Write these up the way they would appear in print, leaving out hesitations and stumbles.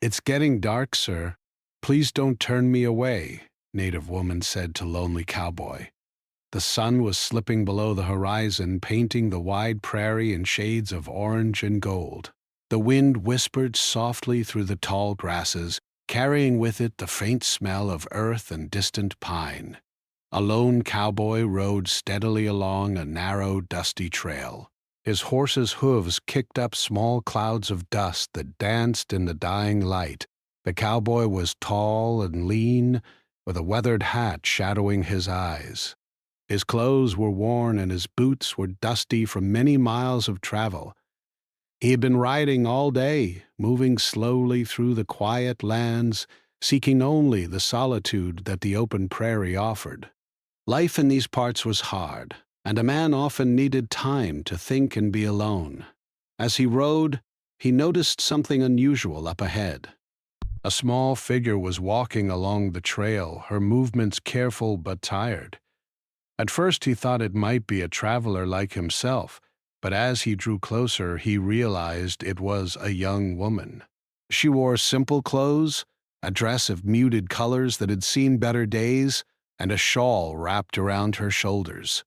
"It's getting dark, sir. Please don't turn me away," native woman said to lonely cowboy. The sun was slipping below the horizon, painting the wide prairie in shades of orange and gold. The wind whispered softly through the tall grasses, carrying with it the faint smell of earth and distant pine. A lone cowboy rode steadily along a narrow, dusty trail. His horse's hooves kicked up small clouds of dust that danced in the dying light. The cowboy was tall and lean, with a weathered hat shadowing his eyes. His clothes were worn and his boots were dusty from many miles of travel. He had been riding all day, moving slowly through the quiet lands, seeking only the solitude that the open prairie offered. Life in these parts was hard, and a man often needed time to think and be alone. As he rode, he noticed something unusual up ahead. A small figure was walking along the trail, her movements careful but tired. At first he thought it might be a traveler like himself, but as he drew closer he realized it was a young woman. She wore simple clothes, a dress of muted colors that had seen better days, and a shawl wrapped around her shoulders.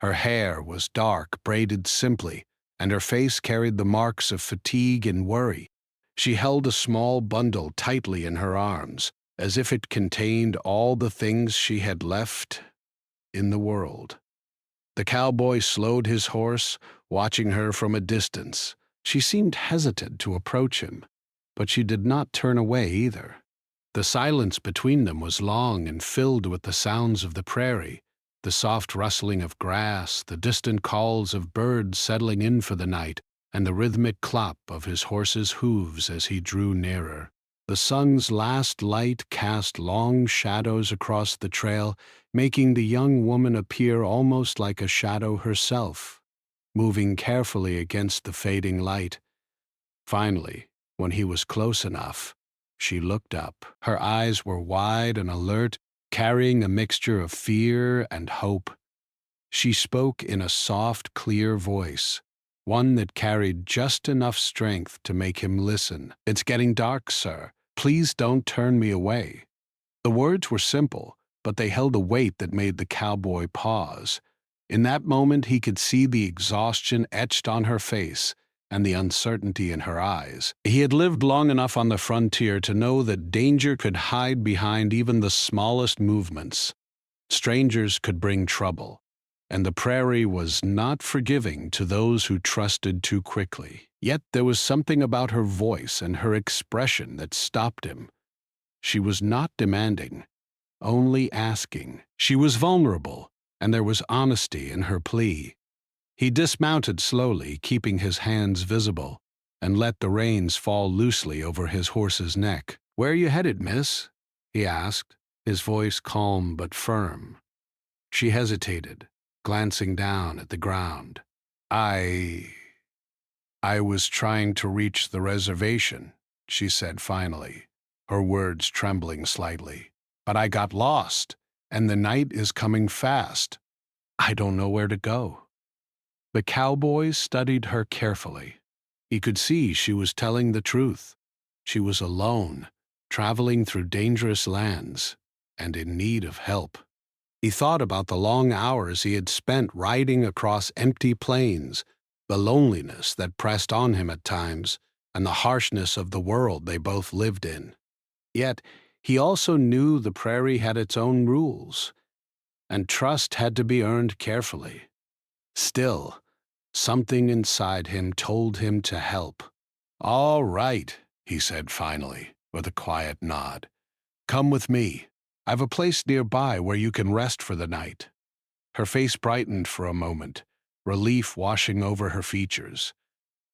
Her hair was dark, braided simply, and her face carried the marks of fatigue and worry. She held a small bundle tightly in her arms, as if it contained all the things she had left in the world. The cowboy slowed his horse, watching her from a distance. She seemed hesitant to approach him, but she did not turn away either. The silence between them was long and filled with the sounds of the prairie, the soft rustling of grass, the distant calls of birds settling in for the night, and the rhythmic clop of his horse's hooves as he drew nearer. The sun's last light cast long shadows across the trail, making the young woman appear almost like a shadow herself, moving carefully against the fading light. Finally, when he was close enough, she looked up. Her eyes were wide and alert, carrying a mixture of fear and hope. She spoke in a soft, clear voice, one that carried just enough strength to make him listen. "It's getting dark, sir. Please don't turn me away." The words were simple, but they held a weight that made the cowboy pause. In that moment he could see the exhaustion etched on her face and the uncertainty in her eyes. He had lived long enough on the frontier to know that danger could hide behind even the smallest movements. Strangers could bring trouble, and the prairie was not forgiving to those who trusted too quickly. Yet there was something about her voice and her expression that stopped him. She was not demanding, only asking. She was vulnerable, and there was honesty in her plea. He dismounted slowly, keeping his hands visible, and let the reins fall loosely over his horse's neck. "Where are you headed, miss?" he asked, his voice calm but firm. She hesitated, glancing down at the ground. I was trying to reach the reservation," she said finally, her words trembling slightly. "But I got lost, and the night is coming fast. I don't know where to go." The cowboy studied her carefully. He could see she was telling the truth. She was alone, traveling through dangerous lands, and in need of help. He thought about the long hours he had spent riding across empty plains, the loneliness that pressed on him at times, and the harshness of the world they both lived in. Yet he also knew the prairie had its own rules, and trust had to be earned carefully. Still, something inside him told him to help. "All right," he said finally, with a quiet nod. "Come with me. I've a place nearby where you can rest for the night." Her face brightened for a moment, relief washing over her features.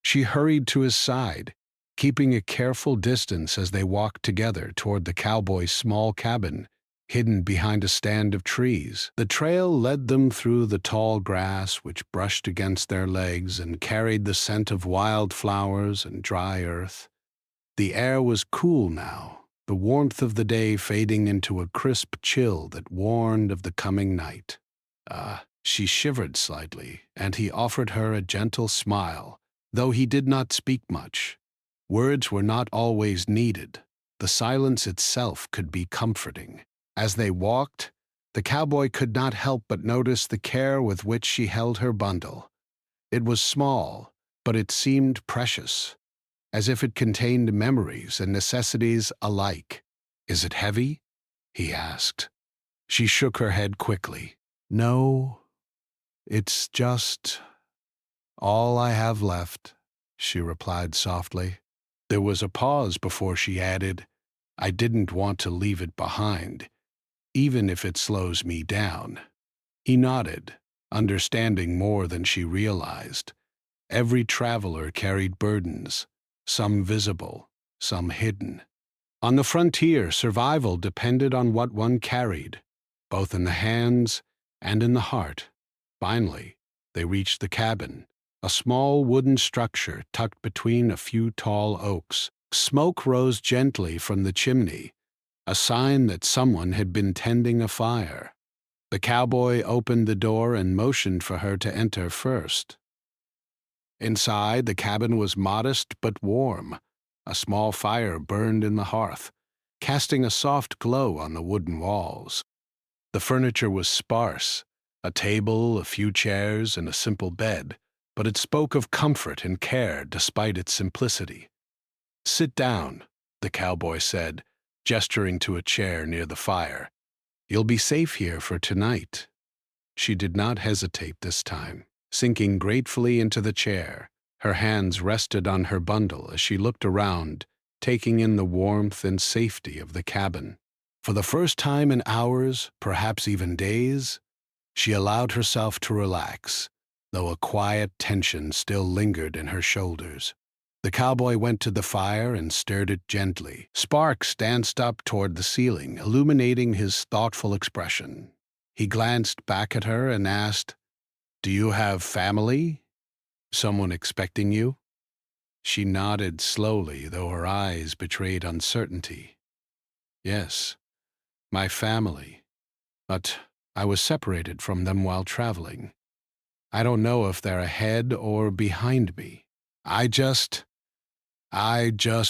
She hurried to his side, keeping a careful distance as they walked together toward the cowboy's small cabin, hidden behind a stand of trees. The trail led them through the tall grass which brushed against their legs and carried the scent of wild flowers and dry earth. The air was cool now, the warmth of the day fading into a crisp chill that warned of the coming night. She shivered slightly, and he offered her a gentle smile, though he did not speak much. Words were not always needed. The silence itself could be comforting. As they walked, the cowboy could not help but notice the care with which she held her bundle. It was small, but it seemed precious, as if it contained memories and necessities alike. "Is it heavy?" he asked. She shook her head quickly. "No, it's just all I have left," she replied softly. There was a pause before she added, "I didn't want to leave it behind, even if it slows me down." He nodded, understanding more than she realized. Every traveler carried burdens, some visible, some hidden. On the frontier, survival depended on what one carried, both in the hands and in the heart. Finally, they reached the cabin, a small wooden structure tucked between a few tall oaks. Smoke rose gently from the chimney, a sign that someone had been tending a fire. The cowboy opened the door and motioned for her to enter first. Inside, the cabin was modest but warm. A small fire burned in the hearth, casting a soft glow on the wooden walls. The furniture was sparse, a table, a few chairs, and a simple bed, but it spoke of comfort and care despite its simplicity. "Sit down," the cowboy said, gesturing to a chair near the fire. "You'll be safe here for tonight." She did not hesitate this time. Sinking gratefully into the chair, her hands rested on her bundle as she looked around, taking in the warmth and safety of the cabin. For the first time in hours, perhaps even days, she allowed herself to relax, though a quiet tension still lingered in her shoulders. The cowboy went to the fire and stirred it gently. Sparks danced up toward the ceiling, illuminating his thoughtful expression. He glanced back at her and asked, "Do you have family? Someone expecting you?" She nodded slowly, though her eyes betrayed uncertainty. "Yes, my family, but I was separated from them while traveling. I don't know if they're ahead or behind me. I just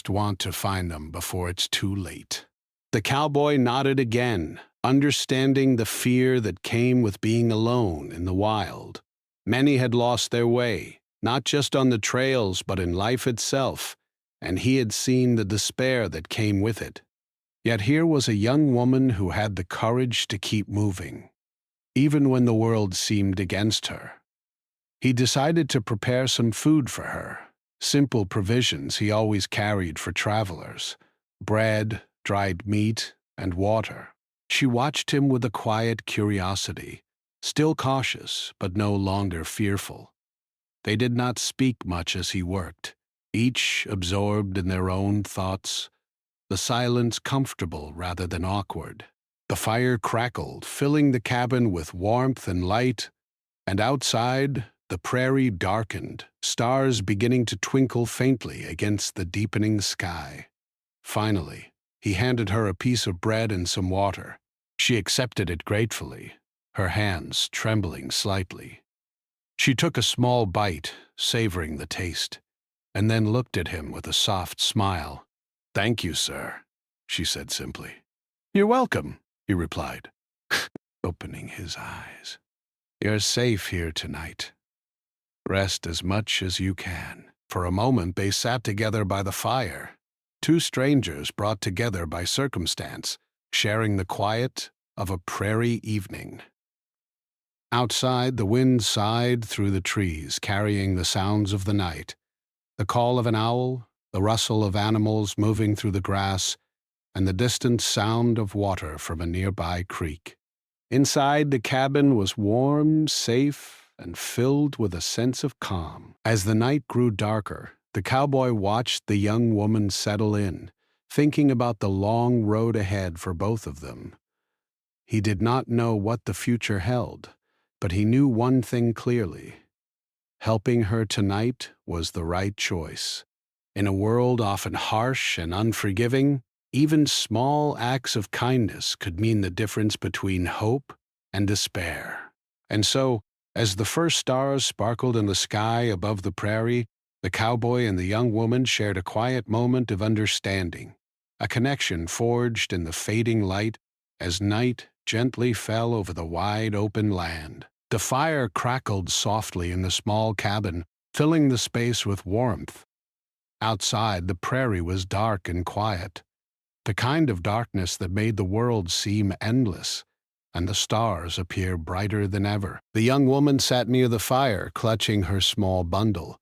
want to find them before it's too late." The cowboy nodded again, understanding the fear that came with being alone in the wild. Many had lost their way, not just on the trails but in life itself, and he had seen the despair that came with it. Yet here was a young woman who had the courage to keep moving, even when the world seemed against her. He decided to prepare some food for her, simple provisions he always carried for travelers: bread, dried meat, and water. She watched him with a quiet curiosity, still cautious but no longer fearful. They did not speak much as he worked, each absorbed in their own thoughts, the silence comfortable rather than awkward. The fire crackled, filling the cabin with warmth and light, and outside, the prairie darkened, stars beginning to twinkle faintly against the deepening sky. Finally, he handed her a piece of bread and some water. She accepted it gratefully, her hands trembling slightly. She took a small bite, savoring the taste, and then looked at him with a soft smile. "Thank you, sir," she said simply. "You're welcome," he replied, opening his eyes. "You're safe here tonight. Rest as much as you can." For a moment they sat together by the fire, two strangers brought together by circumstance, sharing the quiet of a prairie evening. Outside, the wind sighed through the trees, carrying the sounds of the night: the call of an owl, the rustle of animals moving through the grass, and the distant sound of water from a nearby creek. Inside, the cabin was warm, safe, and filled with a sense of calm. As the night grew darker, the cowboy watched the young woman settle in, thinking about the long road ahead for both of them. He did not know what the future held, but he knew one thing clearly: helping her tonight was the right choice. In a world often harsh and unforgiving, even small acts of kindness could mean the difference between hope and despair. And so, as the first stars sparkled in the sky above the prairie, The cowboy and the young woman shared a quiet moment of understanding, a connection forged in the fading light as night gently fell over the wide open land. The fire crackled softly in the small cabin, filling the space with warmth. Outside, the prairie was dark and quiet, the kind of darkness that made the world seem endless, and the stars appear brighter than ever. The young woman sat near the fire, clutching her small bundle,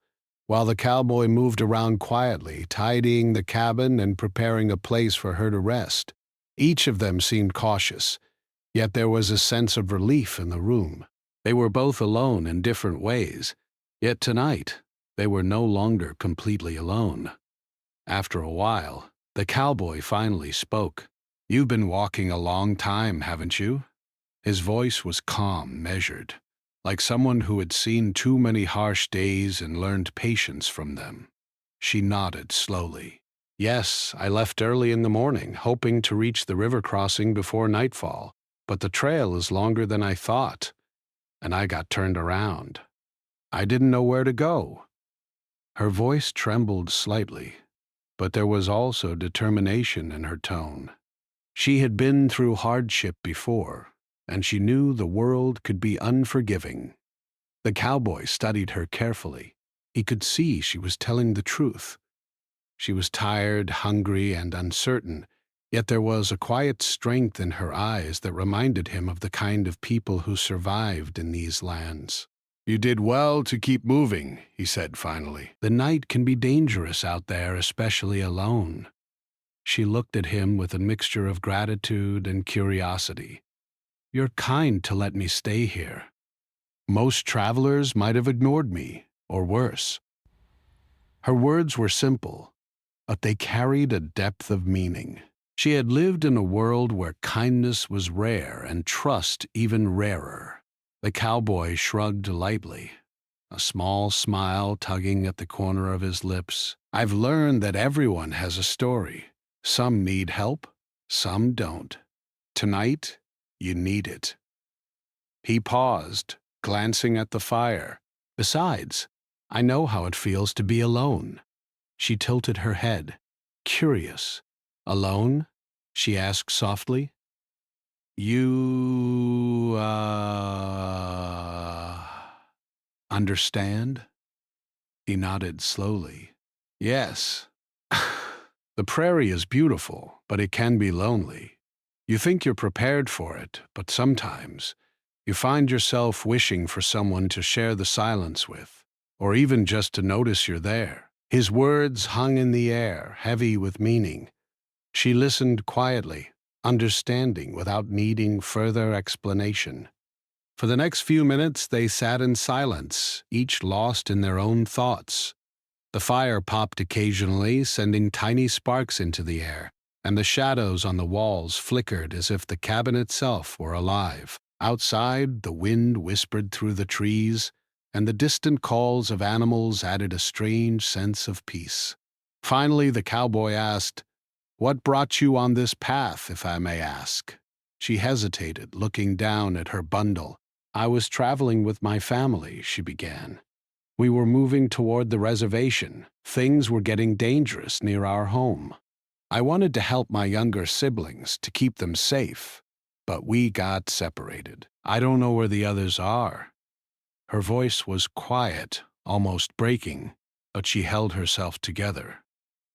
while the cowboy moved around quietly, tidying the cabin and preparing a place for her to rest. Each of them seemed cautious, yet there was a sense of relief in the room. They were both alone in different ways, yet tonight they were no longer completely alone. After a while, the cowboy finally spoke. "You've been walking a long time, haven't you?" His voice was calm, measured, like someone who had seen too many harsh days and learned patience from them. She nodded slowly. "Yes, I left early in the morning, hoping to reach the river crossing before nightfall, but the trail is longer than I thought, and I got turned around. I didn't know where to go." Her voice trembled slightly, but there was also determination in her tone. She had been through hardship before, and she knew the world could be unforgiving. The cowboy studied her carefully. He could see she was telling the truth. She was tired, hungry, and uncertain, yet there was a quiet strength in her eyes that reminded him of the kind of people who survived in these lands. "You did well to keep moving," he said finally. "The night can be dangerous out there, especially alone." She looked at him with a mixture of gratitude and curiosity. "You're kind to let me stay here. Most travelers might have ignored me, or worse." Her words were simple, but they carried a depth of meaning. She had lived in a world where kindness was rare and trust even rarer. The cowboy shrugged lightly, a small smile tugging at the corner of his lips. "I've learned that everyone has a story. Some need help, some don't. Tonight, you need it." He paused, glancing at the fire. "Besides, I know how it feels to be alone." She tilted her head, curious. "Alone?" she asked softly. "You, understand?" He nodded slowly. "Yes. The prairie is beautiful, but it can be lonely. You think you're prepared for it, but sometimes you find yourself wishing for someone to share the silence with, or even just to notice you're there." His words hung in the air, heavy with meaning. She listened quietly, understanding without needing further explanation. For the next few minutes they sat in silence, each lost in their own thoughts. The fire popped occasionally, sending tiny sparks into the air, and the shadows on the walls flickered as if the cabin itself were alive. Outside, the wind whispered through the trees, and the distant calls of animals added a strange sense of peace. Finally, the cowboy asked, "What brought you on this path, if I may ask?" She hesitated, looking down at her bundle. "I was traveling with my family," she began. "We were moving toward the reservation. Things were getting dangerous near our home. I wanted to help my younger siblings, to keep them safe, but we got separated. I don't know where the others are." Her voice was quiet, almost breaking, but she held herself together.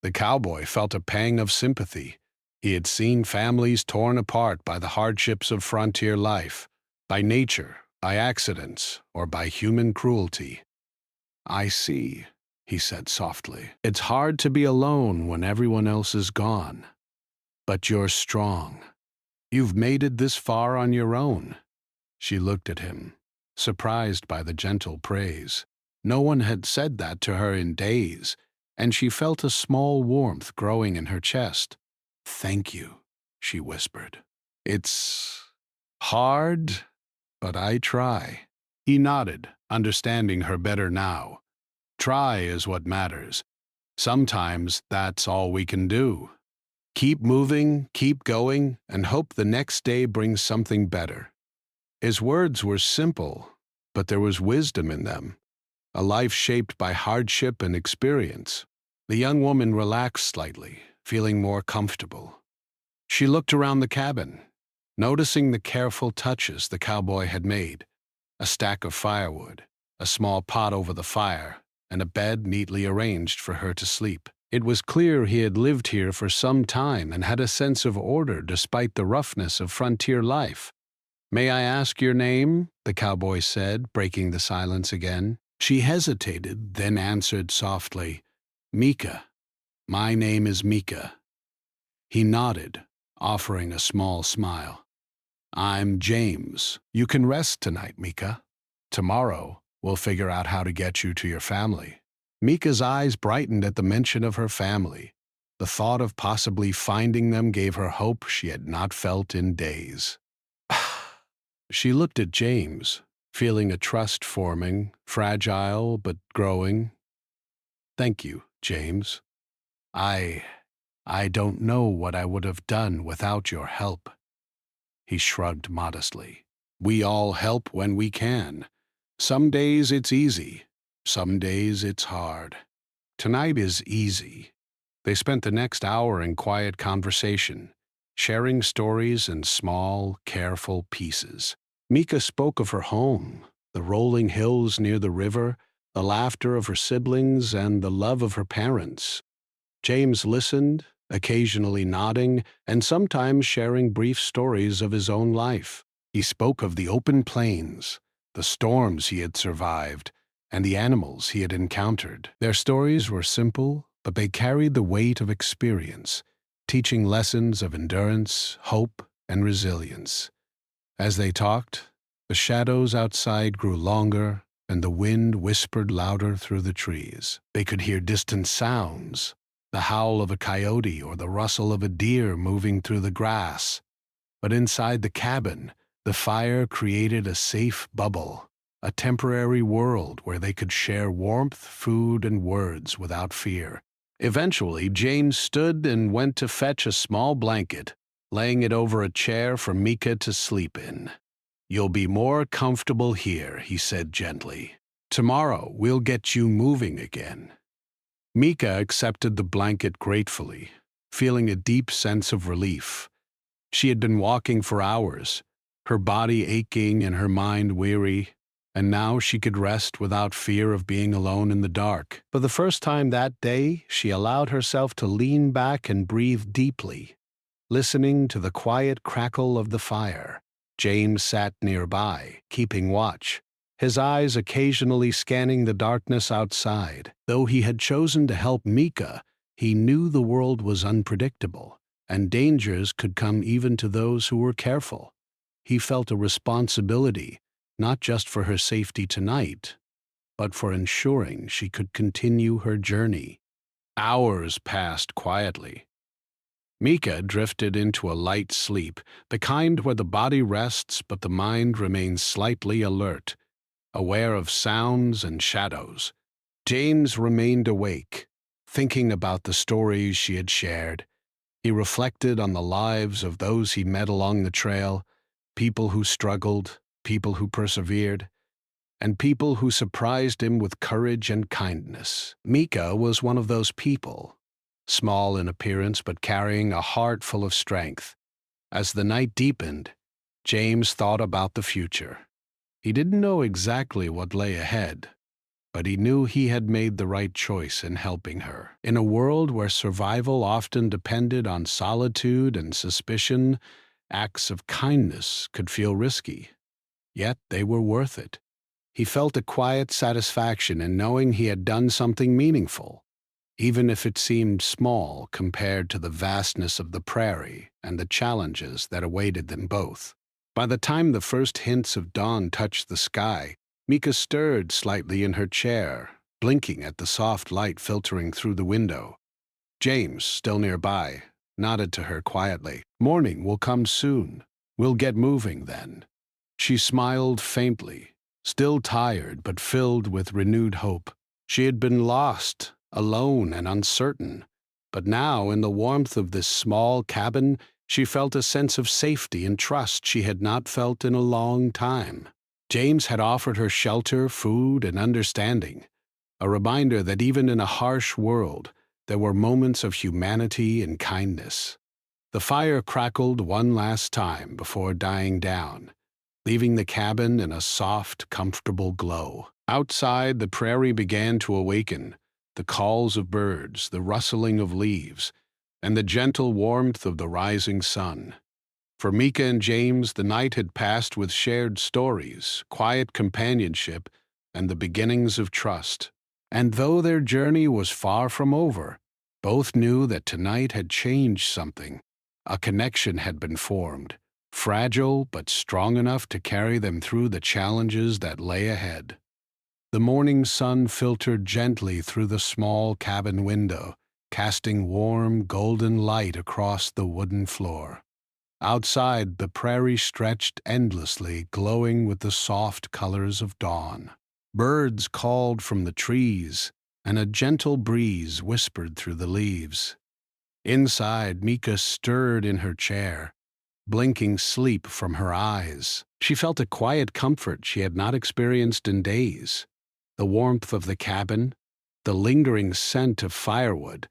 The cowboy felt a pang of sympathy. He had seen families torn apart by the hardships of frontier life, by nature, by accidents, or by human cruelty. "I see," he said softly. "It's hard to be alone when everyone else is gone. But you're strong. You've made it this far on your own." She looked at him, surprised by the gentle praise. No one had said that to her in days, and she felt a small warmth growing in her chest. "Thank you," she whispered. "It's hard, but I try." He nodded, understanding her better now. Try is what matters. Sometimes that's all we can do. Keep moving, keep going, and hope the next day brings something better. His words were simple, but there was wisdom in them, a life shaped by hardship and experience. The young woman relaxed slightly, feeling more comfortable. She looked around the cabin, noticing the careful touches the cowboy had made: a stack of firewood, a small pot over the fire, and a bed neatly arranged for her to sleep. It was clear he had lived here for some time and had a sense of order despite the roughness of frontier life. "May I ask your name?" the cowboy said, breaking the silence again. She hesitated, then answered softly, "Mika. My name is Mika." He nodded, offering a small smile. "I'm James. You can rest tonight, Mika. Tomorrow, we'll figure out how to get you to your family." Mika's eyes brightened at the mention of her family. The thought of possibly finding them gave her hope she had not felt in days. She looked at James, feeling a trust forming, fragile but growing. "Thank you, James. I don't know what I would have done without your help." He shrugged modestly. "We all help when we can. Some days it's easy, some days it's hard. Tonight is easy." They spent the next hour in quiet conversation, sharing stories in small, careful pieces. Mika spoke of her home, the rolling hills near the river, the laughter of her siblings, and the love of her parents. James listened, occasionally nodding, and sometimes sharing brief stories of his own life. He spoke of the open plains, the storms he had survived, and the animals he had encountered. Their stories were simple, but they carried the weight of experience, teaching lessons of endurance, hope, and resilience. As they talked, the shadows outside grew longer, and the wind whispered louder through the trees. They could hear distant sounds, the howl of a coyote or the rustle of a deer moving through the grass. But inside the cabin, the fire created a safe bubble, a temporary world where they could share warmth, food, and words without fear. Eventually, James stood and went to fetch a small blanket, laying it over a chair for Mika to sleep in. "You'll be more comfortable here," he said gently. "Tomorrow, we'll get you moving again." Mika accepted the blanket gratefully, feeling a deep sense of relief. She had been walking for hours, her body aching and her mind weary, and now she could rest without fear of being alone in the dark. For the first time that day, she allowed herself to lean back and breathe deeply, listening to the quiet crackle of the fire. James sat nearby, keeping watch, his eyes occasionally scanning the darkness outside. Though he had chosen to help Mika, he knew the world was unpredictable, and dangers could come even to those who were careful. He felt a responsibility, not just for her safety tonight, but for ensuring she could continue her journey. Hours passed quietly. Mika drifted into a light sleep, the kind where the body rests but the mind remains slightly alert, aware of sounds and shadows. James remained awake, thinking about the stories she had shared. He reflected on the lives of those he met along the trail, people who struggled, people who persevered, and people who surprised him with courage and kindness. Mika was one of those people, small in appearance but carrying a heart full of strength. As the night deepened, James thought about the future. He didn't know exactly what lay ahead, but he knew he had made the right choice in helping her. In a world where survival often depended on solitude and suspicion, acts of kindness could feel risky. Yet they were worth it. He felt a quiet satisfaction in knowing he had done something meaningful, even if it seemed small compared to the vastness of the prairie and the challenges that awaited them both. By the time the first hints of dawn touched the sky, Mika stirred slightly in her chair, blinking at the soft light filtering through the window. James, still nearby, nodded to her quietly. "Morning will come soon. We'll get moving then." She smiled faintly, still tired but filled with renewed hope. She had been lost, alone and uncertain, but now in the warmth of this small cabin, she felt a sense of safety and trust she had not felt in a long time. James had offered her shelter, food, and understanding, a reminder that even in a harsh world, there were moments of humanity and kindness. The fire crackled one last time before dying down, leaving the cabin in a soft, comfortable glow. Outside, the prairie began to awaken, the calls of birds, the rustling of leaves, and the gentle warmth of the rising sun. For Mika and James, the night had passed with shared stories, quiet companionship, and the beginnings of trust. And though their journey was far from over, both knew that tonight had changed something. A connection had been formed, fragile but strong enough to carry them through the challenges that lay ahead. The morning sun filtered gently through the small cabin window, casting warm, golden light across the wooden floor. Outside, the prairie stretched endlessly, glowing with the soft colors of dawn. Birds called from the trees, and a gentle breeze whispered through the leaves. Inside, Mika stirred in her chair, blinking sleep from her eyes. She felt a quiet comfort she had not experienced in days. The warmth of the cabin, the lingering scent of firewood,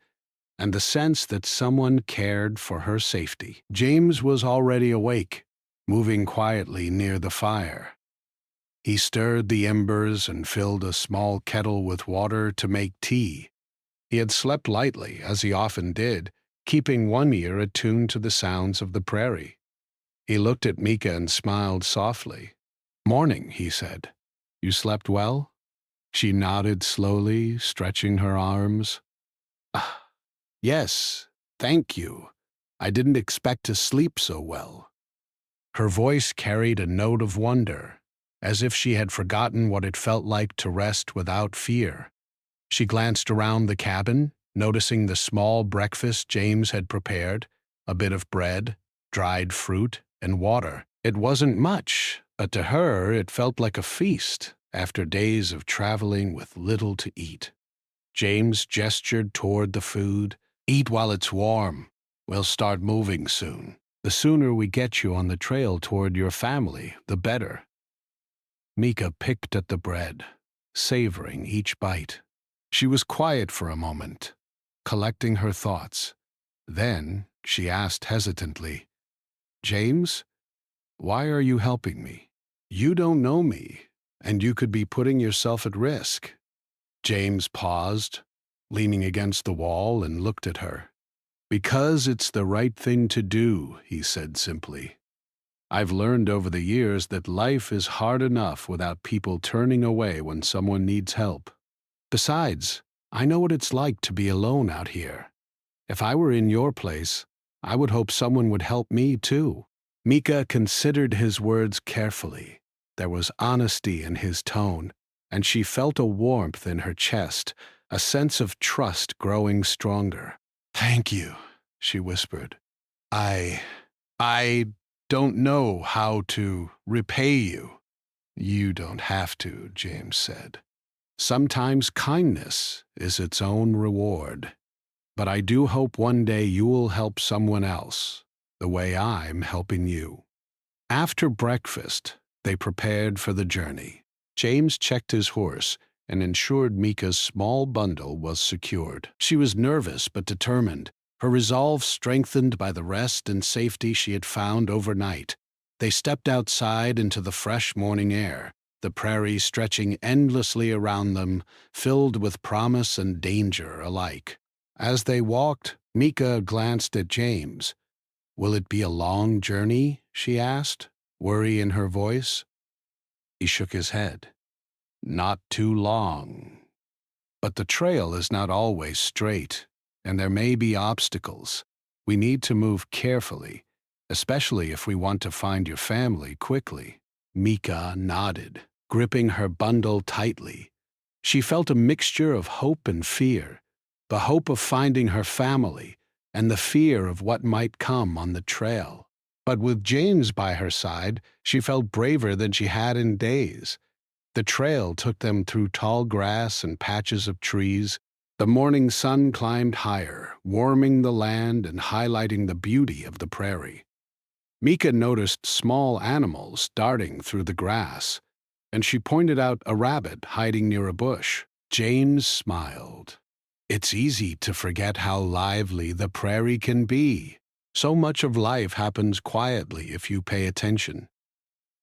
and the sense that someone cared for her safety. James was already awake, moving quietly near the fire. He stirred the embers and filled a small kettle with water to make tea. He had slept lightly, as he often did, keeping one ear attuned to the sounds of the prairie. He looked at Mika and smiled softly. "Morning," he said. "You slept well?" She nodded slowly, stretching her arms. "Yes, thank you. I didn't expect to sleep so well." Her voice carried a note of wonder, as if she had forgotten what it felt like to rest without fear. She glanced around the cabin, noticing the small breakfast James had prepared, a bit of bread, dried fruit, and water. It wasn't much, but to her it felt like a feast after days of traveling with little to eat. James gestured toward the food. "Eat while it's warm. We'll start moving soon. The sooner we get you on the trail toward your family, the better." Mika picked at the bread, savoring each bite. She was quiet for a moment, collecting her thoughts. Then she asked hesitantly, "James, why are you helping me? You don't know me, and you could be putting yourself at risk." James paused, leaning against the wall, and looked at her. "Because it's the right thing to do," he said simply. "I've learned over the years that life is hard enough without people turning away when someone needs help. Besides, I know what it's like to be alone out here. If I were in your place, I would hope someone would help me too." Mika considered his words carefully. There was honesty in his tone, and she felt a warmth in her chest, a sense of trust growing stronger. "Thank you," she whispered. I don't know how to repay you." "You don't have to," James said. "Sometimes kindness is its own reward. But I do hope one day you'll help someone else, the way I'm helping you." After breakfast, they prepared for the journey. James checked his horse and ensured Mika's small bundle was secured. She was nervous but determined, her resolve strengthened by the rest and safety she had found overnight. They stepped outside into the fresh morning air, the prairie stretching endlessly around them, filled with promise and danger alike. As they walked, Mika glanced at James. "Will it be a long journey?" she asked, worry in her voice. He shook his head. "Not too long. But the trail is not always straight, and there may be obstacles. We need to move carefully, especially if we want to find your family quickly." Mika nodded, gripping her bundle tightly. She felt a mixture of hope and fear, the hope of finding her family, and the fear of what might come on the trail. But with James by her side, she felt braver than she had in days. The trail took them through tall grass and patches of trees. The morning sun climbed higher, warming the land and highlighting the beauty of the prairie. Mika noticed small animals darting through the grass, and she pointed out a rabbit hiding near a bush. James smiled. It's easy to forget how lively the prairie can be. So much of life happens quietly if you pay attention.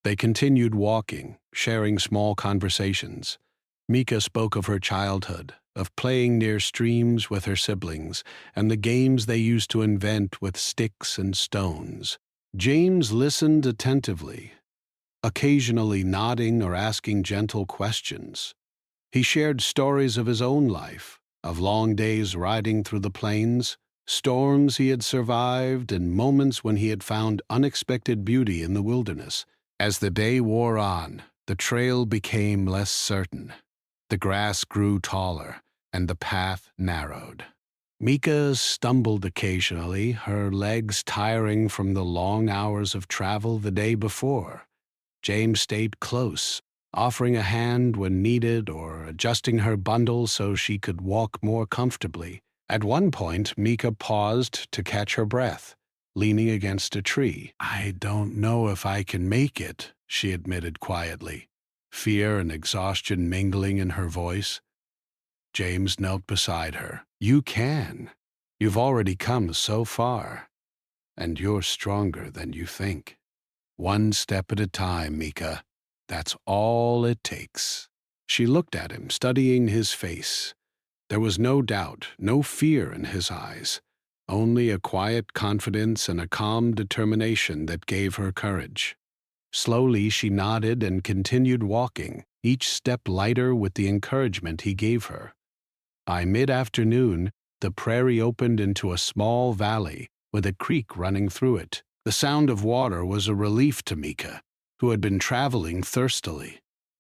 They continued walking, sharing small conversations. Mika spoke of her childhood, of playing near streams with her siblings, and the games they used to invent with sticks and stones. James listened attentively, occasionally nodding or asking gentle questions. He shared stories of his own life, of long days riding through the plains, storms he had survived, and moments when he had found unexpected beauty in the wilderness. As the day wore on, the trail became less certain. The grass grew taller, and the path narrowed. Mika stumbled occasionally, her legs tiring from the long hours of travel the day before. James stayed close, offering a hand when needed or adjusting her bundle so she could walk more comfortably. At one point, Mika paused to catch her breath, leaning against a tree. "I don't know if I can make it," she admitted quietly, fear and exhaustion mingling in her voice. James knelt beside her. "You can. You've already come so far, and you're stronger than you think. One step at a time, Mika. That's all it takes." She looked at him, studying his face. There was no doubt, no fear in his eyes, only a quiet confidence and a calm determination that gave her courage. Slowly she nodded and continued walking, each step lighter with the encouragement he gave her. By mid-afternoon, the prairie opened into a small valley with a creek running through it. The sound of water was a relief to Mika, who had been traveling thirstily.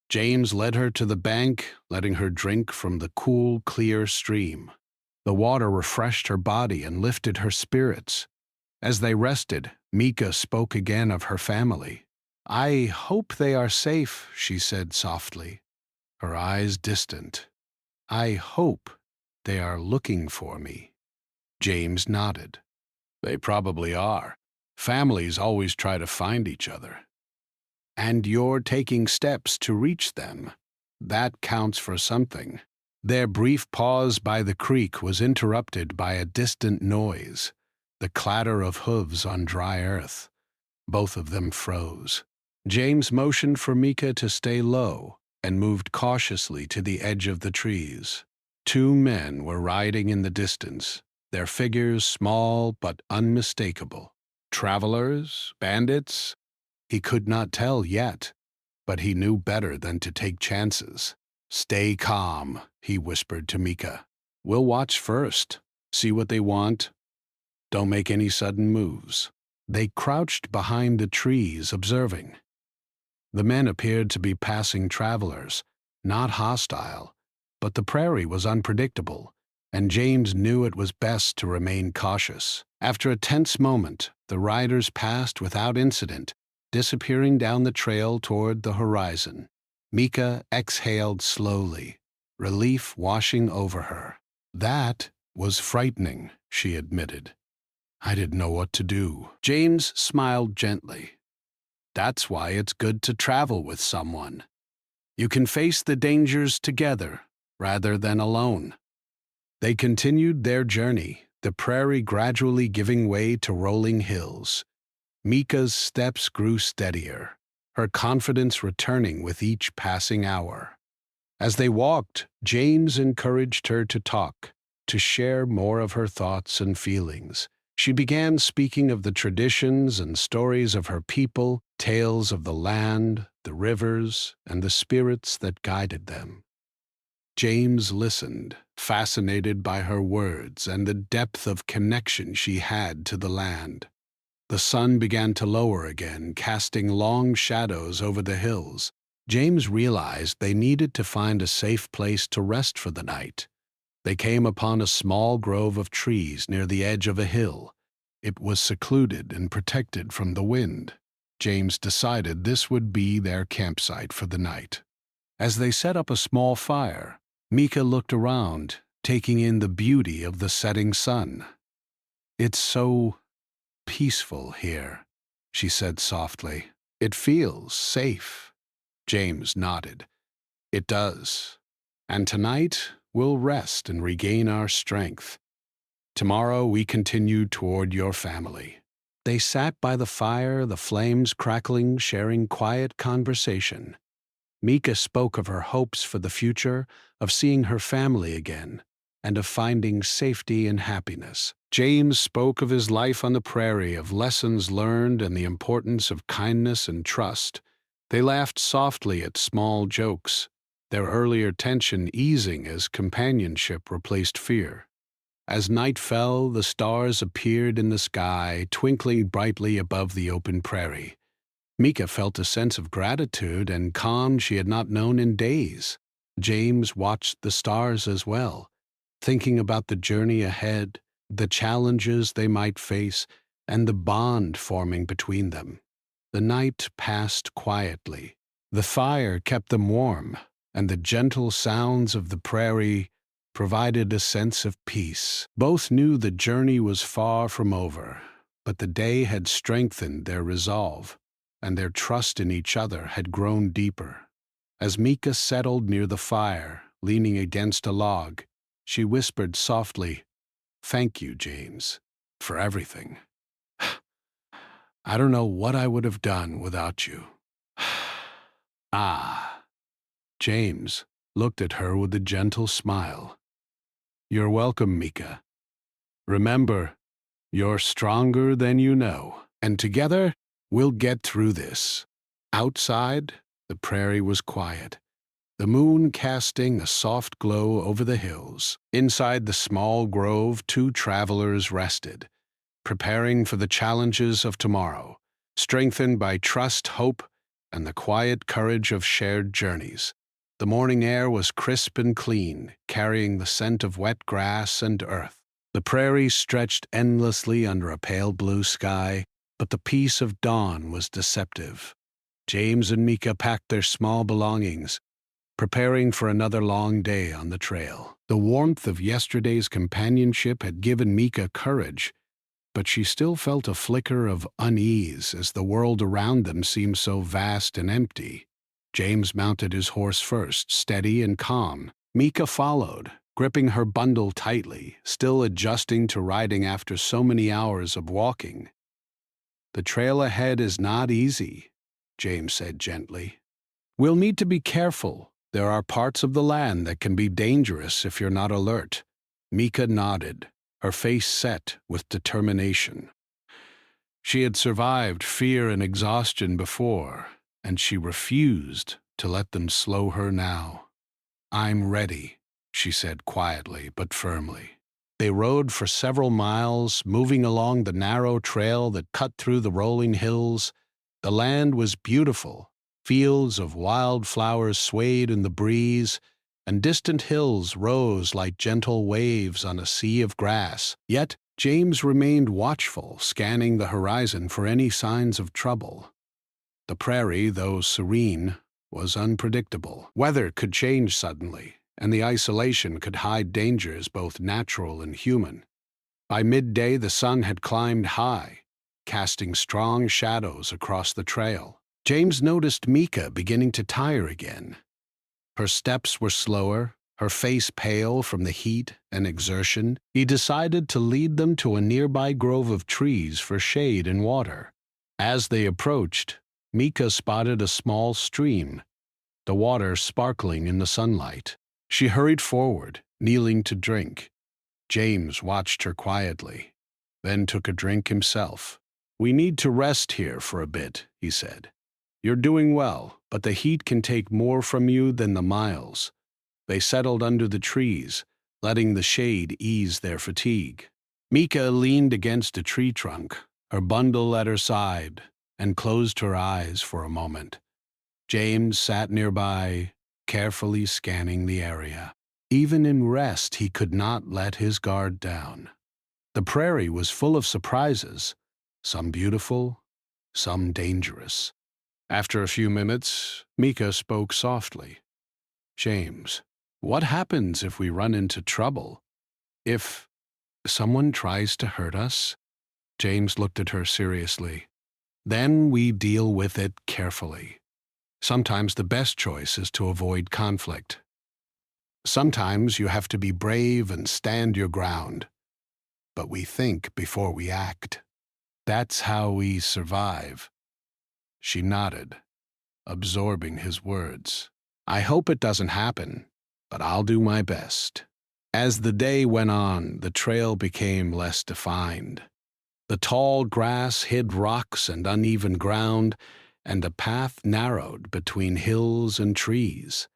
James led her to the bank, letting her drink from the cool, clear stream. The water refreshed her body and lifted her spirits. As they rested, Mika spoke again of her family. "I hope they are safe," she said softly, her eyes distant. "I hope they are looking for me." James nodded. "They probably are. Families always try to find each other. And you're taking steps to reach them. That counts for something." Their brief pause by the creek was interrupted by a distant noise, the clatter of hooves on dry earth. Both of them froze. James motioned for Mika to stay low and moved cautiously to the edge of the trees. Two men were riding in the distance, their figures small but unmistakable. Travelers? Bandits? He could not tell yet, but he knew better than to take chances. "Stay calm," he whispered to Mika. "We'll watch first, see what they want. Don't make any sudden moves." They crouched behind the trees, observing. The men appeared to be passing travelers, not hostile, but the prairie was unpredictable, and James knew it was best to remain cautious. After a tense moment, the riders passed without incident, disappearing down the trail toward the horizon. Mika exhaled slowly, relief washing over her. "That was frightening," she admitted. "I didn't know what to do." James smiled gently. "That's why it's good to travel with someone. You can face the dangers together, rather than alone." They continued their journey, the prairie gradually giving way to rolling hills. Mika's steps grew steadier, her confidence returning with each passing hour. As they walked, James encouraged her to talk, to share more of her thoughts and feelings. She began speaking of the traditions and stories of her people, tales of the land, the rivers, and the spirits that guided them. James listened, fascinated by her words and the depth of connection she had to the land. The sun began to lower again, casting long shadows over the hills. James realized they needed to find a safe place to rest for the night. They came upon a small grove of trees near the edge of a hill. It was secluded and protected from the wind. James decided this would be their campsite for the night. As they set up a small fire, Mika looked around, taking in the beauty of the setting sun. "It's so peaceful here," she said softly. "It feels safe." James nodded. It does. And tonight, we'll rest and regain our strength. Tomorrow, we continue toward your family. They sat by the fire, the flames crackling, sharing quiet conversation. Mika spoke of her hopes for the future, of seeing her family again, and of finding safety and happiness. James spoke of his life on the prairie, of lessons learned and the importance of kindness and trust. They laughed softly at small jokes, their earlier tension easing as companionship replaced fear. As night fell, the stars appeared in the sky, twinkling brightly above the open prairie. Mika felt a sense of gratitude and calm she had not known in days. James watched the stars as well, thinking about the journey ahead, the challenges they might face, and the bond forming between them. The night passed quietly. The fire kept them warm, and the gentle sounds of the prairie provided a sense of peace. Both knew the journey was far from over, but the day had strengthened their resolve, and their trust in each other had grown deeper. As Mika settled near the fire, leaning against a log, she whispered softly, "Thank you, James, for everything. I don't know what I would have done without you." Ah, James looked at her with a gentle smile. "You're welcome, Mika. Remember, you're stronger than you know, and together we'll get through this." Outside, the prairie was quiet, the moon casting a soft glow over the hills. Inside the small grove, two travelers rested, preparing for the challenges of tomorrow, strengthened by trust, hope, and the quiet courage of shared journeys. The morning air was crisp and clean, carrying the scent of wet grass and earth. The prairie stretched endlessly under a pale blue sky, but the peace of dawn was deceptive. James and Mika packed their small belongings, preparing for another long day on the trail. The warmth of yesterday's companionship had given Mika courage, but she still felt a flicker of unease as the world around them seemed so vast and empty. James mounted his horse first, steady and calm. Mika followed, gripping her bundle tightly, still adjusting to riding after so many hours of walking. "The trail ahead is not easy," James said gently. "We'll need to be careful. There are parts of the land that can be dangerous if you're not alert." Mika nodded, her face set with determination. She had survived fear and exhaustion before, and she refused to let them slow her now. "I'm ready," she said quietly but firmly. They rode for several miles, moving along the narrow trail that cut through the rolling hills. The land was beautiful. Fields of wildflowers swayed in the breeze, and distant hills rose like gentle waves on a sea of grass. Yet James remained watchful, scanning the horizon for any signs of trouble. The prairie, though serene, was unpredictable. Weather could change suddenly, and the isolation could hide dangers both natural and human. By midday, the sun had climbed high, casting strong shadows across the trail. James noticed Mika beginning to tire again. Her steps were slower, her face pale from the heat and exertion. He decided to lead them to a nearby grove of trees for shade and water. As they approached, Mika spotted a small stream, the water sparkling in the sunlight. She hurried forward, kneeling to drink. James watched her quietly, then took a drink himself. "We need to rest here for a bit," he said. "You're doing well, but the heat can take more from you than the miles." They settled under the trees, letting the shade ease their fatigue. Mika leaned against a tree trunk, her bundle at her side, and closed her eyes for a moment. James sat nearby, carefully scanning the area. Even in rest, he could not let his guard down. The prairie was full of surprises, some beautiful, some dangerous. After a few minutes, Mika spoke softly. "James, what happens if we run into trouble? If someone tries to hurt us?" James looked at her seriously. "Then we deal with it carefully. Sometimes the best choice is to avoid conflict. Sometimes you have to be brave and stand your ground, but we think before we act. That's how we survive." She nodded, absorbing his words. "I hope it doesn't happen, but I'll do my best." As the day went on, the trail became less defined. The tall grass hid rocks and uneven ground, and the path narrowed between hills and trees.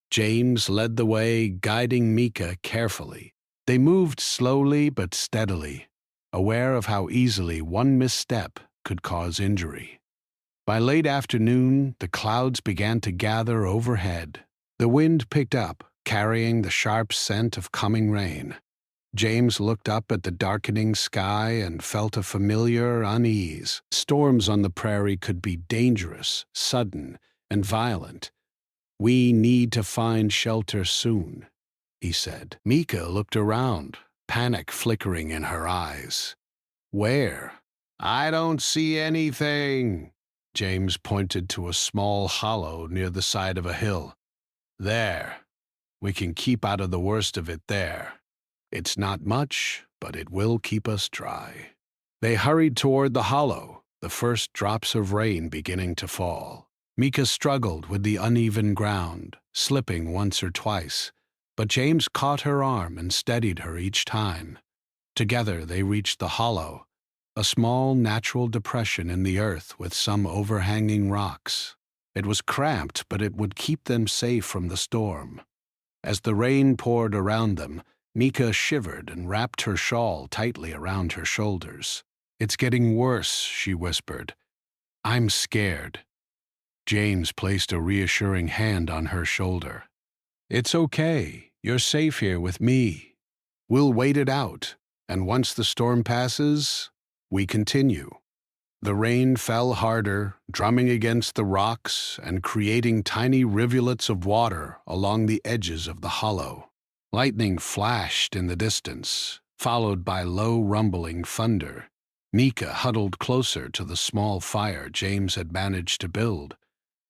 James led the way, guiding Mika carefully. They moved slowly but steadily, aware of how easily one misstep could cause injury. By late afternoon, the clouds began to gather overhead. The wind picked up, carrying the sharp scent of coming rain. James looked up at the darkening sky and felt a familiar unease. Storms on the prairie could be dangerous, sudden, and violent. "We need to find shelter soon," he said. Mika looked around, panic flickering in her eyes. "Where?" "I don't see anything." James pointed to a small hollow near the side of a hill. "There. We can keep out of the worst of it there. It's not much, but it will keep us dry." They hurried toward the hollow, the first drops of rain beginning to fall. Mika struggled with the uneven ground, slipping once or twice, but James caught her arm and steadied her each time. Together they reached the hollow, a small natural depression in the earth with some overhanging rocks. It was cramped, but it would keep them safe from the storm. As the rain poured around them, Mika shivered and wrapped her shawl tightly around her shoulders. "It's getting worse," she whispered. "I'm scared." James placed a reassuring hand on her shoulder. "It's okay. You're safe here with me. We'll wait it out, and once the storm passes, we continue." The rain fell harder, drumming against the rocks and creating tiny rivulets of water along the edges of the hollow. Lightning flashed in the distance, followed by low rumbling thunder. Mika huddled closer to the small fire James had managed to build,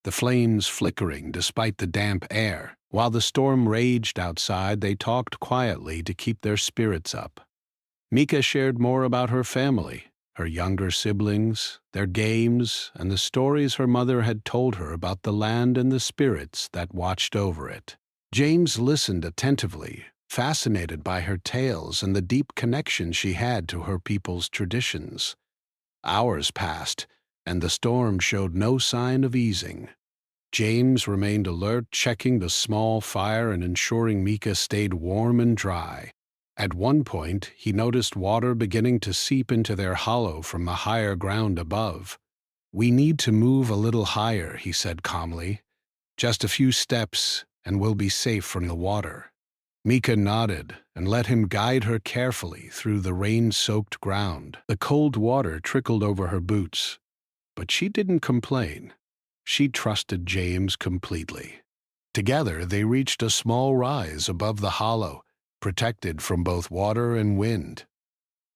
the flames flickering despite the damp air. While the storm raged outside, they talked quietly to keep their spirits up. Mika shared more about her family, her younger siblings, their games, and the stories her mother had told her about the land and the spirits that watched over it. James listened attentively, fascinated by her tales and the deep connection she had to her people's traditions. Hours passed, and the storm showed no sign of easing. James remained alert, checking the small fire and ensuring Mika stayed warm and dry. At one point, he noticed water beginning to seep into their hollow from the higher ground above. "We need to move a little higher," he said calmly. "Just a few steps, and we'll be safe from the water." Mika nodded and let him guide her carefully through the rain-soaked ground. The cold water trickled over her boots, but she didn't complain. She trusted James completely. Together, they reached a small rise above the hollow, protected from both water and wind.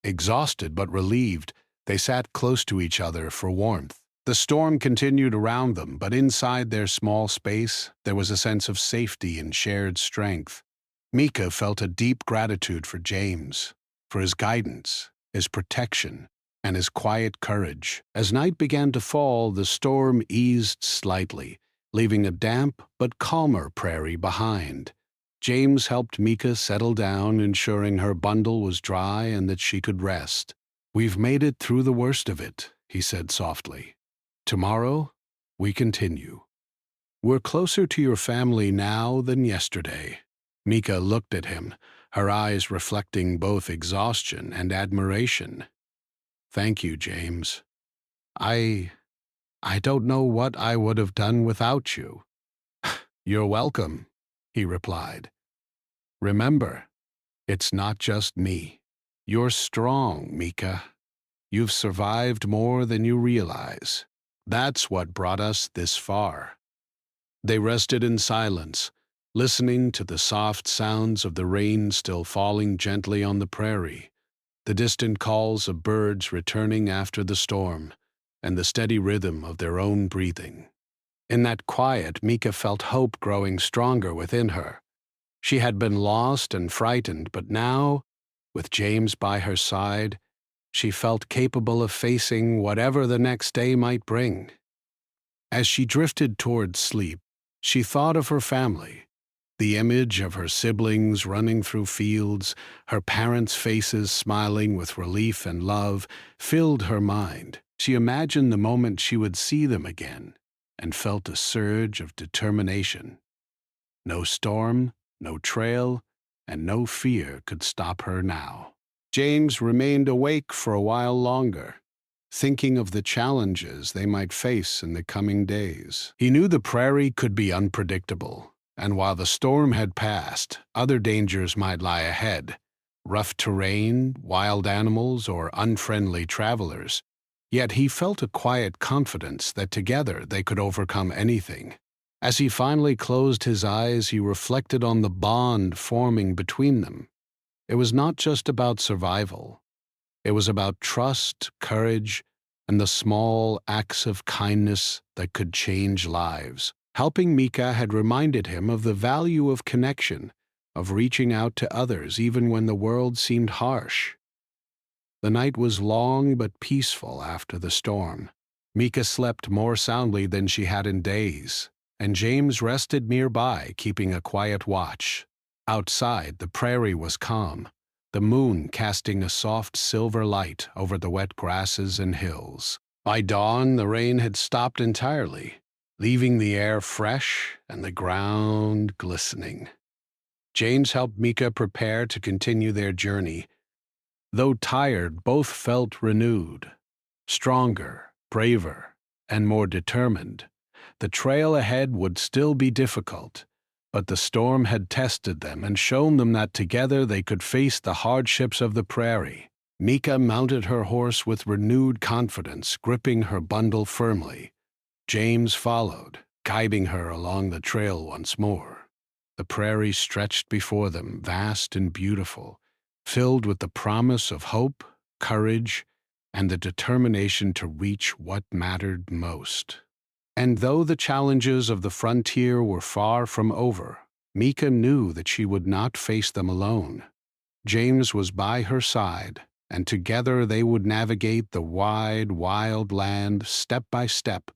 Exhausted but relieved, they sat close to each other for warmth. The storm continued around them, but inside their small space, there was a sense of safety and shared strength. Mika felt a deep gratitude for James, for his guidance, his protection, and his quiet courage. As night began to fall, the storm eased slightly, leaving a damp but calmer prairie behind. James helped Mika settle down, ensuring her bundle was dry and that she could rest. "We've made it through the worst of it," he said softly. "Tomorrow, we continue. We're closer to your family now than yesterday." Mika looked at him, her eyes reflecting both exhaustion and admiration. "Thank you, James. I don't know what I would have done without you." "You're welcome," he replied. "Remember, it's not just me. You're strong, Mika. You've survived more than you realize. That's what brought us this far." They rested in silence, listening to the soft sounds of the rain still falling gently on the prairie, the distant calls of birds returning after the storm, and the steady rhythm of their own breathing. In that quiet, Mika felt hope growing stronger within her. She had been lost and frightened, but now, with James by her side, she felt capable of facing whatever the next day might bring. As she drifted toward sleep, she thought of her family. The image of her siblings running through fields, her parents' faces smiling with relief and love, filled her mind. She imagined the moment she would see them again, and felt a surge of determination. No storm, no trail, and no fear could stop her now. James remained awake for a while longer, thinking of the challenges they might face in the coming days. He knew the prairie could be unpredictable, and while the storm had passed, other dangers might lie ahead: rough terrain, wild animals, or unfriendly travelers. Yet he felt a quiet confidence that together they could overcome anything. As he finally closed his eyes, he reflected on the bond forming between them. It was not just about survival. It was about trust, courage, and the small acts of kindness that could change lives. Helping Mika had reminded him of the value of connection, of reaching out to others even when the world seemed harsh. The night was long but peaceful after the storm. Mika slept more soundly than she had in days, and James rested nearby, keeping a quiet watch. Outside, the prairie was calm, the moon casting a soft silver light over the wet grasses and hills. By dawn, the rain had stopped entirely, leaving the air fresh and the ground glistening. James helped Mika prepare to continue their journey. Though tired, both felt renewed, stronger, braver, and more determined. The trail ahead would still be difficult, but the storm had tested them and shown them that together they could face the hardships of the prairie. Mika mounted her horse with renewed confidence, gripping her bundle firmly. James followed, guiding her along the trail once more. The prairie stretched before them, vast and beautiful, filled with the promise of hope, courage, and the determination to reach what mattered most. And though the challenges of the frontier were far from over, Mika knew that she would not face them alone. James was by her side, and together they would navigate the wide, wild land step by step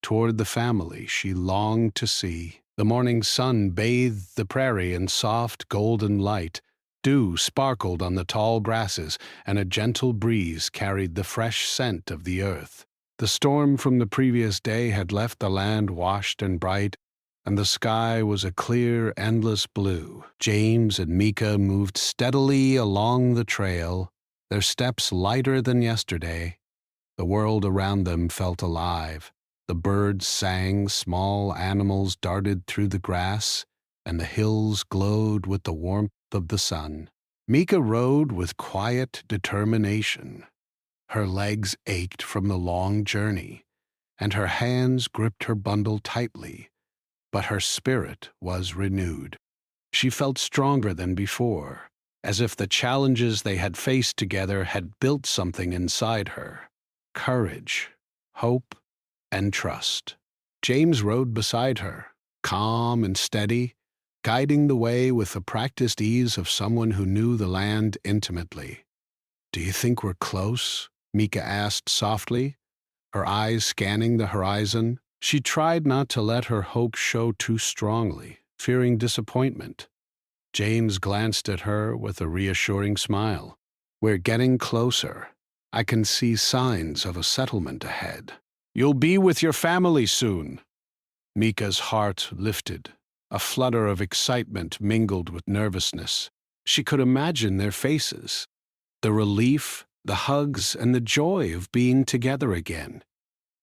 toward the family she longed to see. The morning sun bathed the prairie in soft, golden light. Dew sparkled on the tall grasses, and a gentle breeze carried the fresh scent of the earth. The storm from the previous day had left the land washed and bright, and the sky was a clear, endless blue. James and Mika moved steadily along the trail, their steps lighter than yesterday. The world around them felt alive. The birds sang, small animals darted through the grass, and the hills glowed with the warmth of the sun. Mika rode with quiet determination. Her legs ached from the long journey, and her hands gripped her bundle tightly, but her spirit was renewed. She felt stronger than before, as if the challenges they had faced together had built something inside her: courage, hope, and trust. James rode beside her, calm and steady, guiding the way with the practiced ease of someone who knew the land intimately. "Do you think we're close?" Mika asked softly, her eyes scanning the horizon. She tried not to let her hope show too strongly, fearing disappointment. James glanced at her with a reassuring smile. "We're getting closer. I can see signs of a settlement ahead. You'll be with your family soon." Mika's heart lifted. A flutter of excitement mingled with nervousness. She could imagine their faces, the relief, the hugs, and the joy of being together again.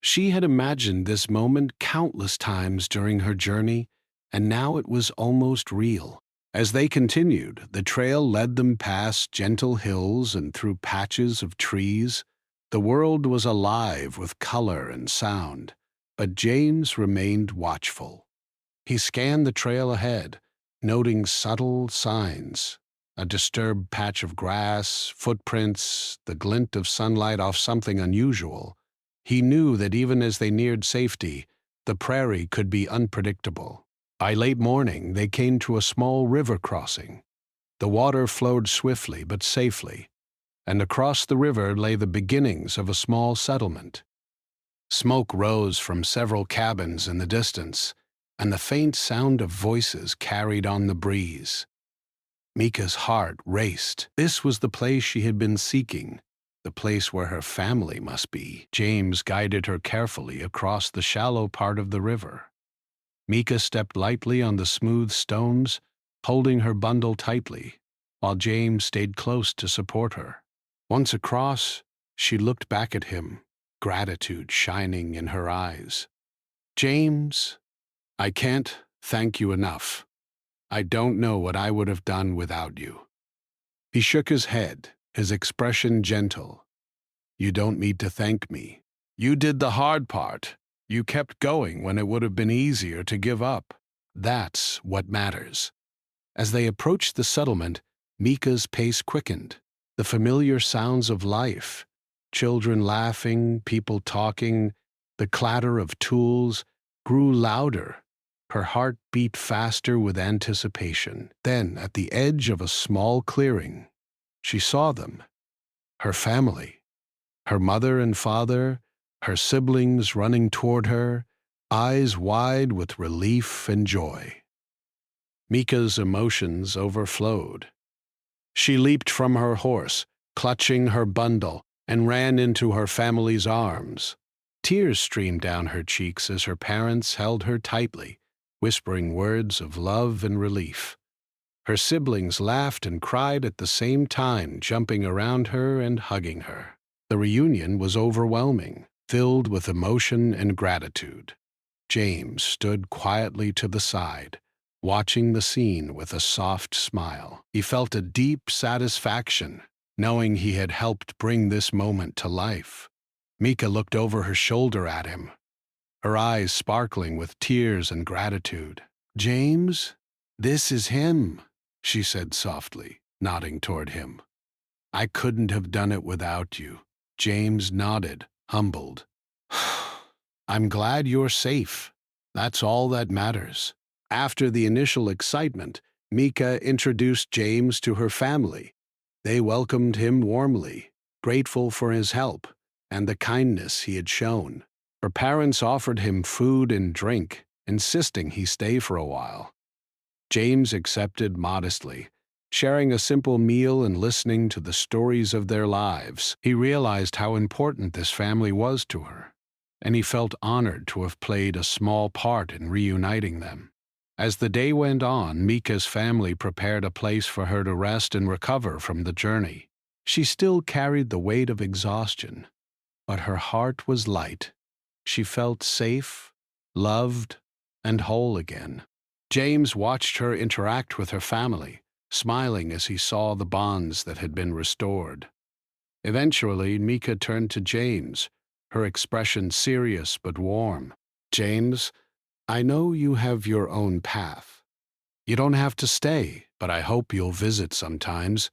She had imagined this moment countless times during her journey, and now it was almost real. As they continued, the trail led them past gentle hills and through patches of trees. The world was alive with color and sound, but James remained watchful. He scanned the trail ahead, noting subtle signs: a disturbed patch of grass, footprints, the glint of sunlight off something unusual. He knew that even as they neared safety, The prairie could be unpredictable. By late morning, they came to a small river crossing. The water flowed swiftly but safely, and across the river lay the beginnings of a small settlement. Smoke rose from several cabins in the distance, and the faint sound of voices carried on the breeze. Mika's heart raced. This was the place she had been seeking, the place where her family must be. James guided her carefully across the shallow part of the river. Mika stepped lightly on the smooth stones, holding her bundle tightly, while James stayed close to support her. Once across, she looked back at him, gratitude shining in her eyes. "James, I can't thank you enough. I don't know what I would have done without you." He shook his head, his expression gentle. "You don't need to thank me. You did the hard part. You kept going when it would have been easier to give up. That's what matters." As they approached the settlement, Mika's pace quickened. The familiar sounds of life, children laughing, people talking, the clatter of tools, grew louder. Her heart beat faster with anticipation. Then, at the edge of a small clearing, she saw them, her family, her mother and father, her siblings running toward her, eyes wide with relief and joy. Mika's emotions overflowed. She leaped from her horse, clutching her bundle, and ran into her family's arms. Tears streamed down her cheeks as her parents held her tightly, whispering words of love and relief. Her siblings laughed and cried at the same time, jumping around her and hugging her. The reunion was overwhelming, filled with emotion and gratitude. James stood quietly to the side, watching the scene with a soft smile. He felt a deep satisfaction, knowing he had helped bring this moment to life. Mika looked over her shoulder at him, her eyes sparkling with tears and gratitude. "James, this is him," she said softly, nodding toward him. "I couldn't have done it without you." James nodded, humbled. "I'm glad you're safe. That's all that matters." After the initial excitement, Mika introduced James to her family. They welcomed him warmly, grateful for his help and the kindness he had shown. Her parents offered him food and drink, insisting he stay for a while. James accepted modestly, sharing a simple meal and listening to the stories of their lives. He realized how important this family was to her, and he felt honored to have played a small part in reuniting them. As the day went on, Mika's family prepared a place for her to rest and recover from the journey. She still carried the weight of exhaustion, but her heart was light. She felt safe, loved, and whole again. James watched her interact with her family, smiling as he saw the bonds that had been restored. Eventually, Mika turned to James, her expression serious but warm. "James, I know you have your own path. You don't have to stay, but I hope you'll visit sometimes.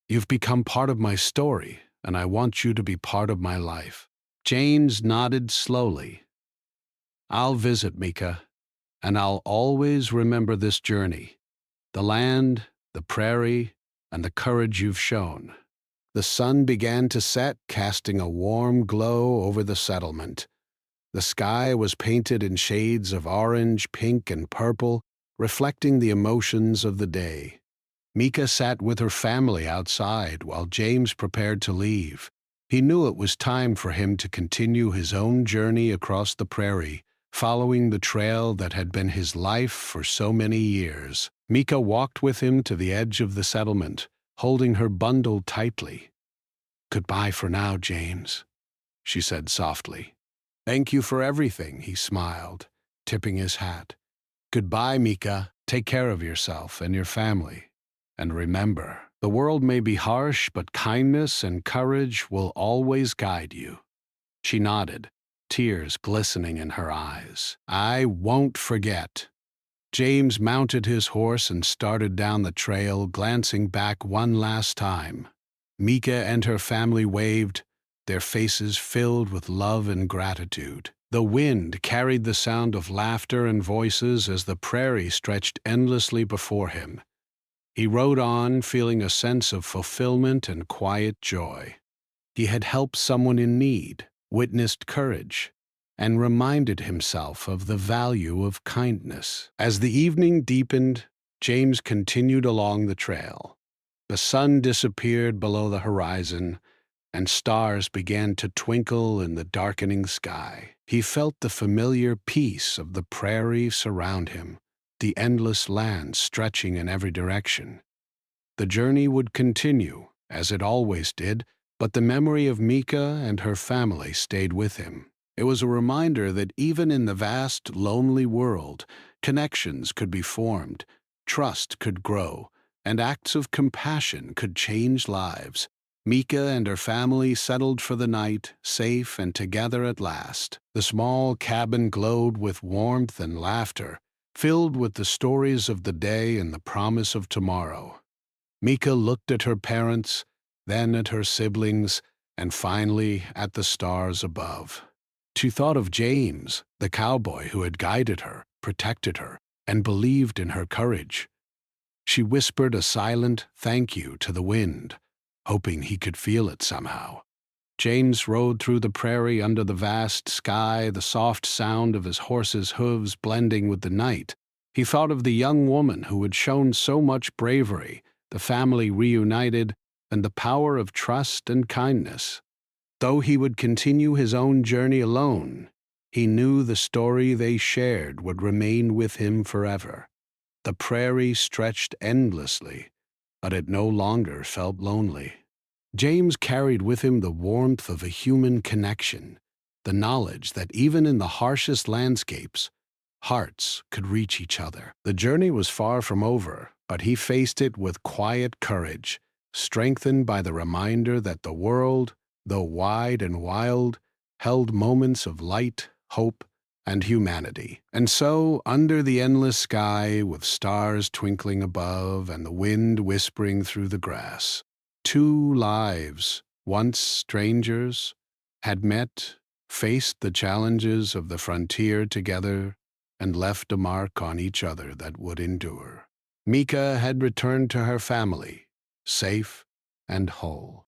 You've become part of my story, and I want you to be part of my life." James nodded slowly. "I'll visit, Mika, and I'll always remember this journey, the land, the prairie, and the courage you've shown." The sun began to set, casting a warm glow over the settlement. The sky was painted in shades of orange, pink, and purple, reflecting the emotions of the day. Mika sat with her family outside while James prepared to leave. He knew it was time for him to continue his own journey across the prairie, following the trail that had been his life for so many years. Mika walked with him to the edge of the settlement, holding her bundle tightly. "Goodbye for now, James," she said softly. "Thank you for everything," he smiled, tipping his hat. "Goodbye, Mika. Take care of yourself and your family. And remember, the world may be harsh, but kindness and courage will always guide you." She nodded, tears glistening in her eyes. "I won't forget." James mounted his horse and started down the trail, glancing back one last time. Mika and her family waved, their faces filled with love and gratitude. The wind carried the sound of laughter and voices as the prairie stretched endlessly before him. He rode on, feeling a sense of fulfillment and quiet joy. He had helped someone in need, witnessed courage, and reminded himself of the value of kindness. As the evening deepened, James continued along the trail. The sun disappeared below the horizon, and stars began to twinkle in the darkening sky. He felt the familiar peace of the prairie surround him, the endless land stretching in every direction. The journey would continue, as it always did, but the memory of Mika and her family stayed with him. It was a reminder that even in the vast, lonely world, connections could be formed, trust could grow, and acts of compassion could change lives. Mika and her family settled for the night, safe and together at last. The small cabin glowed with warmth and laughter, filled with the stories of the day and the promise of tomorrow. Mika looked at her parents, then at her siblings, and finally at the stars above. She thought of James, the cowboy who had guided her, protected her, and believed in her courage. She whispered a silent thank you to the wind, hoping he could feel it somehow. James rode through the prairie under the vast sky, the soft sound of his horse's hooves blending with the night. He thought of the young woman who had shown so much bravery, the family reunited, and the power of trust and kindness. Though he would continue his own journey alone, he knew the story they shared would remain with him forever. The prairie stretched endlessly, but it no longer felt lonely. James carried with him the warmth of a human connection, the knowledge that even in the harshest landscapes, hearts could reach each other. The journey was far from over, but he faced it with quiet courage, strengthened by the reminder that the world, though wide and wild, held moments of light, hope, and humanity. And so, under the endless sky, with stars twinkling above and the wind whispering through the grass, two lives, once strangers, had met, faced the challenges of the frontier together, and left a mark on each other that would endure. Mika had returned to her family, safe and whole.